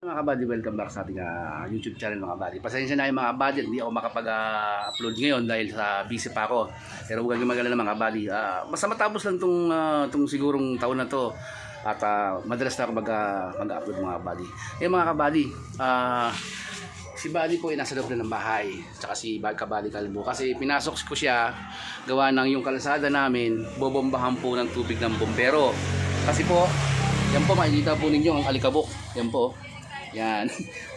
Mga kabady, welcome back sa ating YouTube channel mga kabady. Pasensya na yung mga kabady, hindi ako makapag-upload ngayon dahil sa busy pa ako. Pero huwag kayong mag-alala mga kabady. Basta matapos lang tong sigurong taon na to. At madalas na ako mag-upload mga kabady. Mga kabady, si Buddy po ay nasa loob na ng bahay. Tsaka si Kabady Kalbo. Kasi pinasok ko siya, gawa ng yung kalsada namin, bobombahan po ng tubig ng bombero. Kasi po, yan po makikita po ninyo ang alikabok. Yan po. Yan.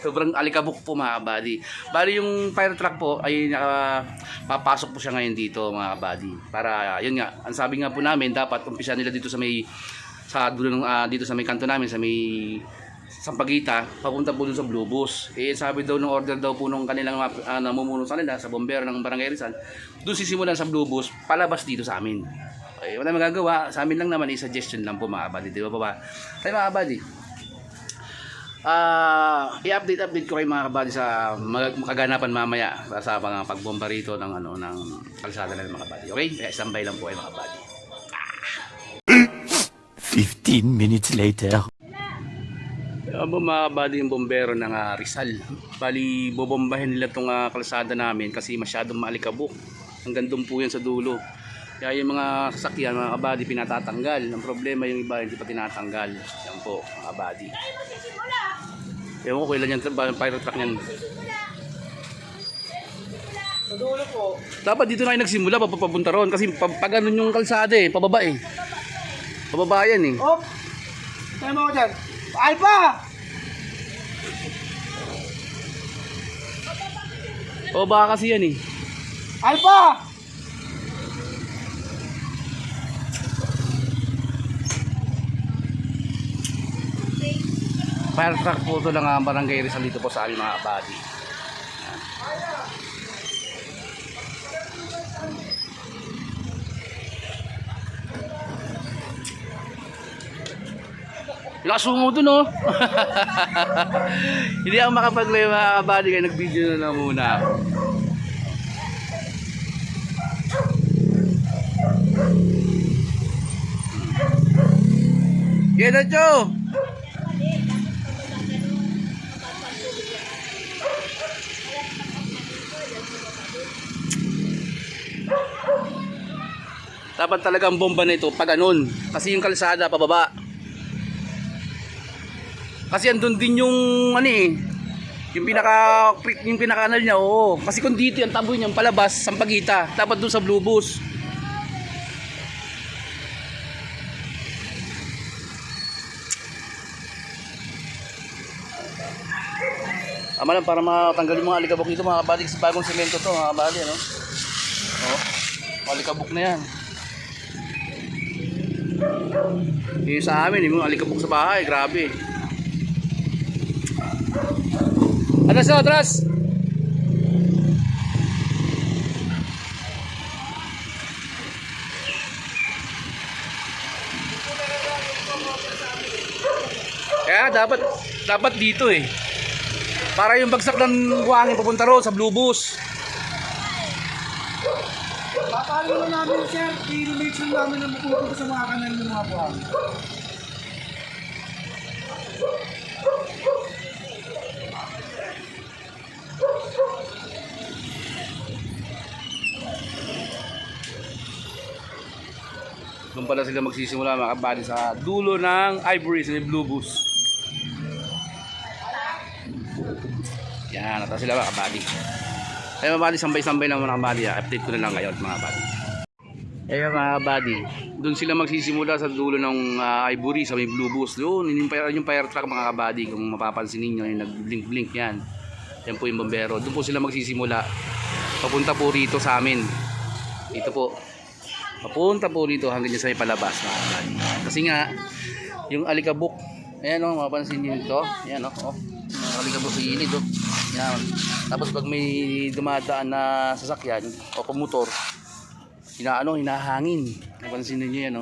Sobrang alikabok po mga kabady. Bali yung fire truck po ay papasok po siya ngayon dito mga kabady. Para yun nga, ang sabi nga po namin dapat umpisa nila dito sa may dulo ng dito sa may kanto namin sa may Sampaguita, papunta po dun sa Blue Bus. Sabi daw ng order daw po nung kanilang namumuno sa nila sa bombero ng Barangay Rizal, doon sisimulan sa Blue Bus, palabas dito sa amin. Okay, wala magagawa, sa amin lang naman suggestion lang po mga kabady, di ba ba? Tayo mga kabady. I-update ko kayo mga kabady sa makaganapan mamaya sa pagbomba rito ng ng kalsada ng mga kabady. Okay? Kaya standby lang po kayo mga kabady. 15 minutes later. Mga kabady yung bombero ng Rizal. Bali bobombahin nila tong kalsada namin kasi masyadong maalikabok. Hanggang doon po yan sa dulo. Kaya yung mga sasakyan mga kabady pinatatanggal. Ang problema yung iba hindi pa tinatanggal. Yan po mga kabady. Ewan ko kailan yung fire truck niyan. Sa dulo po. Dapat dito na kayo nagsimula papunta ron. Kasi pag ganun yung kalsada pababa Pababa yan Oh! Tayo mo ko dyan. Alpha! Pababa kasi yan Alpha! Fire truck po ito ng Barangay Rizal dito po sa aming mga kabady. Lasungo dun Hindi ako makapag-play mga kabady kaya nag-video na lang muna. Yan na Joe! Dapat talagang bomba na ito pag ganun. Kasi yung kalsada pababa. Kasi andun din yung yung pinaka-anal niya, oo. Kasi kung dito yung taboy niya palabas, Sampaguita, dapat doon sa Blue Bus. Ama lang para matanggal yung mga alikabok dito mga kabady sa bagong semento to mga kabady Oh, alikabok na yan. Yung sa amin yung alikabok sa bahay, grabe. Atras! Kaya dapat dito para yung bagsak ng buhangin papunta roon sa Blue Bus. Papalo na namin sir, i-make sure namin na mapupunta sa mga kanal ng mga buhangin. Doon pala sila magsisimula mga kabady sa dulo ng Ivory sa Blue Bus. Yan, nata sila mga kabady. Ay mga kabady, sambay-sambay lang mga kabady. Update ko na lang ngayon mga kabady. Mga kabady, doon sila magsisimula sa dulo ng Ivory sa may Blue Bus. Doon, yung fire truck mga kabady. Kung mapapansin ninyo, yung nag-blink-blink yan. Yan po yung bombero. Doon po sila magsisimula. Papunta po rito sa amin. Ito po. Papunta po dito hanggang dyan sa may palabas mga kabady. Kasi nga, yung alikabok, ayan mapapansin nyo ito. Ayan alikabok sa gilid Yan. Tapos pag may dumadaan na sasakyan o pamotor, hinahangin. Napansin niyo yan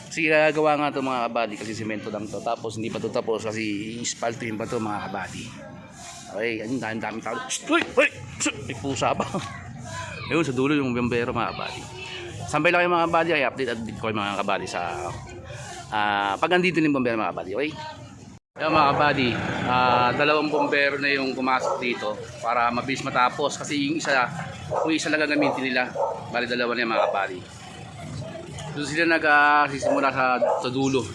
Kasi gagawa nga ito mga kabady kasi semento lang to. Tapos hindi pa ito tapos kasi ispaltuhin pa ito mga kabady. Okay, ayun daming tao. Uy! May pusa pa. Ayun sa dulo yung bombero mga kabady. Sambay lang kayo mga kabady, ay update ko mga kabady sa pag andito yung bombero mga kabady. Okay? Yan mga kabady, dalawang bombero na yung pumasok dito para mabilis matapos kasi yung isa lang gagamitin nila. Bali dalawa na yung mga kabady. Doon sila nagsisimula sa dulo.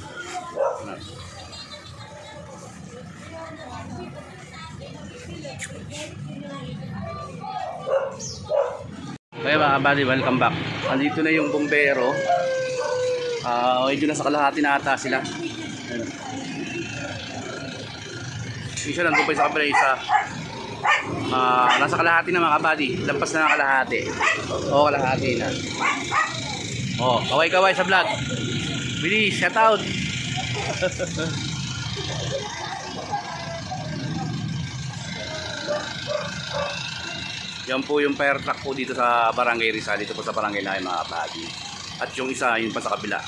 Okay mga kabady, welcome back. Andito na yung bombero. Medyo nasa kalahati na ata sila. Ayun. Isa nandun pa sa kabila, isa nasa kalahati na mga kabady. Lampas na ng kalahati. Oo, kalahati na. Kaway-kaway sa vlog. Bilis, shout out. Yan po yung fire truck po dito sa Barangay Rizal. Dito po sa Barangay Lahay mga kabady. At yung isa, yun pa sa kabila.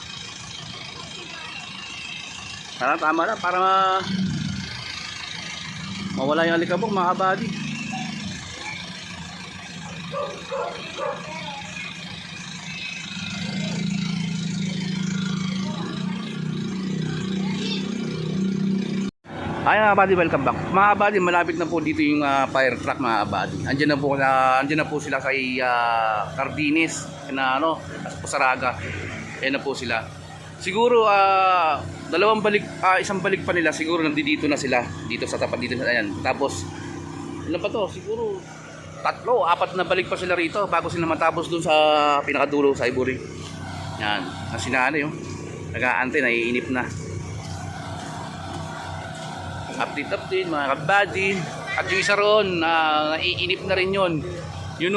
Tama na para mawala yung alikabok mga kabady. Ay mga kabady, welcome back. Mga kabady, malapit na po dito yung fire truck mga kabady. Andiyan na po sila kay Cardenes na Saraga. Ayan na po sila. Siguro isang balik pa nila siguro nandito na sila dito sa tapat dito ayan. Tapos ano pa to? Siguro 3, 4 na balik pa sila rito bago sila matapos dun sa pinakadulo sa Ivory. Yan, ang sinanay yung nag-aantay, naiinip na. Update mga kabady. At yung isa ron naiinip na rin yun. Yun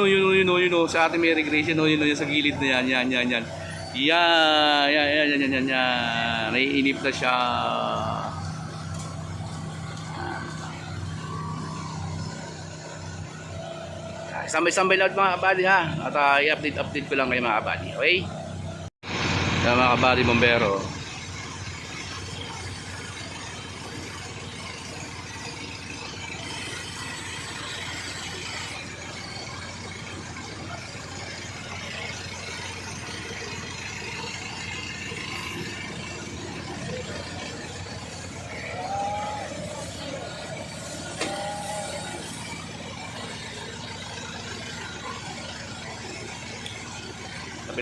o sa ating Mary Grace yun yung sa gilid na yan. Yan. Naiinip na siya. Sambay-sambay lahat mga kabady ha. At i-update ko lang kayo mga kabady. Okay? Kaya mga kabady bombero.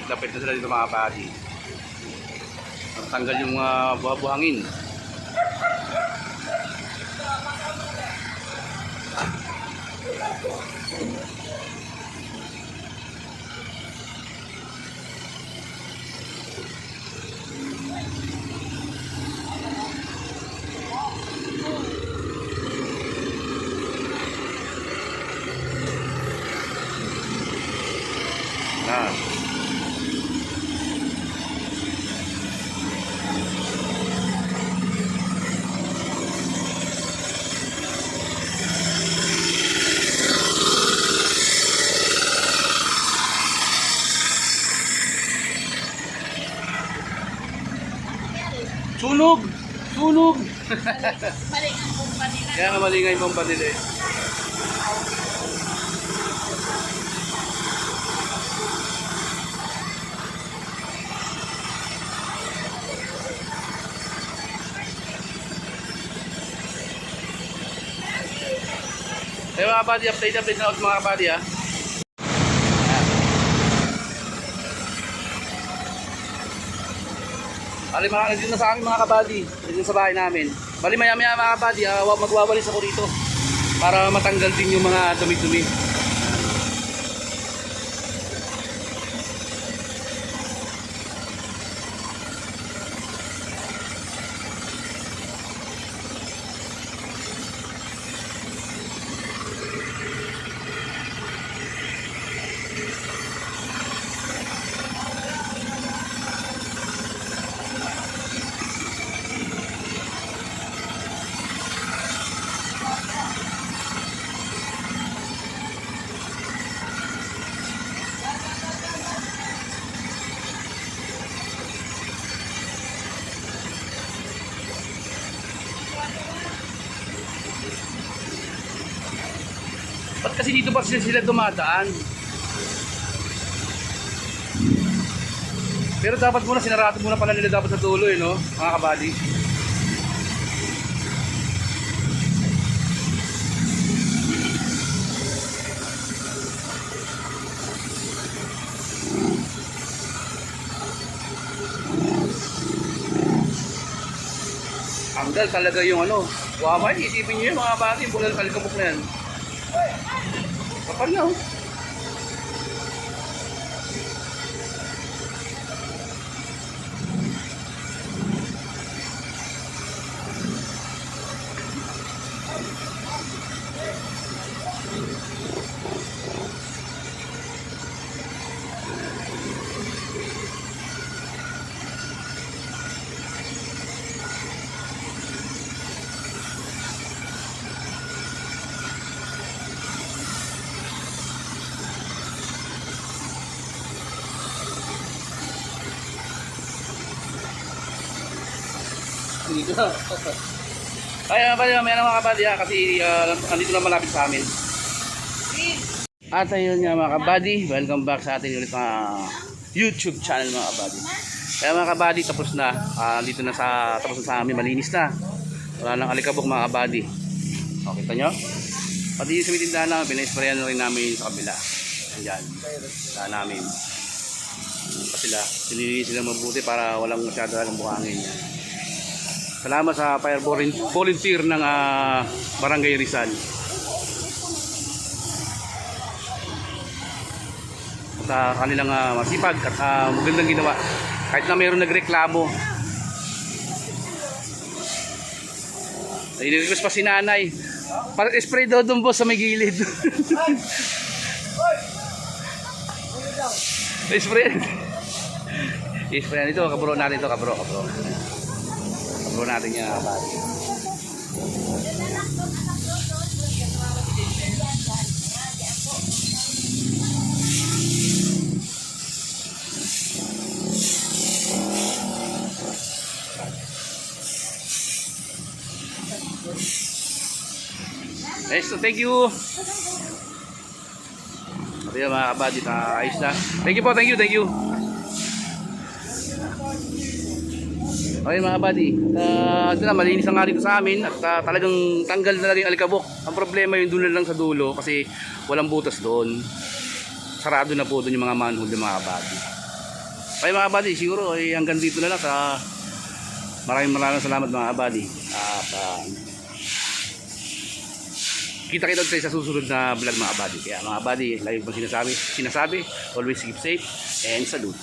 Lapit na sila dito mga kabady. Tanggal yung buhangin. Sunog! Mali ang bomba nila. Kaya nga mali nga yung bomba nila eh. Kaya mga kabady, update na mga kabady ha. Bali dito na sa akin mga kabady, dito sa bahay namin. Bali maya mga kabady, magwawalis ako dito para matanggal din yung mga dumi-dumi. Ba't kasi dito pa sila dumadaan? Pero dapat muna, sinarado muna pala nila dapat sa dulo no? Mga kabady. Bundal talaga yung ano. Wabay, isipin nyo yun mga bati. Bundal alikabok na yan. Kapal na oh. Dito na. Ay, may mga kabady kasi andito na malapit sa amin. At ayun nga mga kabady, welcome back sa ating ulit mga YouTube channel mga kabady. Kaya mga kabady, tapos na. Tapos na sa amin, malinis na. Wala nang alikabok mga kabady. O, kita nyo? Pati yung sumitindahan namin, pina-sprayan na rin namin sa kabila. Ayan, tindahan namin. Sila, sinilinis sila mabuti para walang masyado ng buhangin. Salamat sa fire volunteer ng Barangay Rizal. Sa kanilang masipag at magandang ginawa. Kahit na mayroon nagreklamo. Nire-request pa si nanay. Para spray daw doon boss sa may gilid. Spray. Spray nito, kabro natin ito, kabro. Kabro natin yan, kabady. Nice, so thank you. Ito yung mga kabady, ayos na. Thank you po, thank you. Okay mga kabady, ito na, malinis na nga dito sa amin at talagang tanggal na rin alikabok. Ang problema yung doon lang sa dulo kasi walang butas doon. Sarado na po doon yung mga manhole ng mga kabady. Okay mga kabady, siguro hanggang dito na lang sa maraming salamat mga kabady. At kita-kita sa susunod na vlog mga kabady. Kaya mga kabady, lagi kong sinasabi, always keep safe and salute.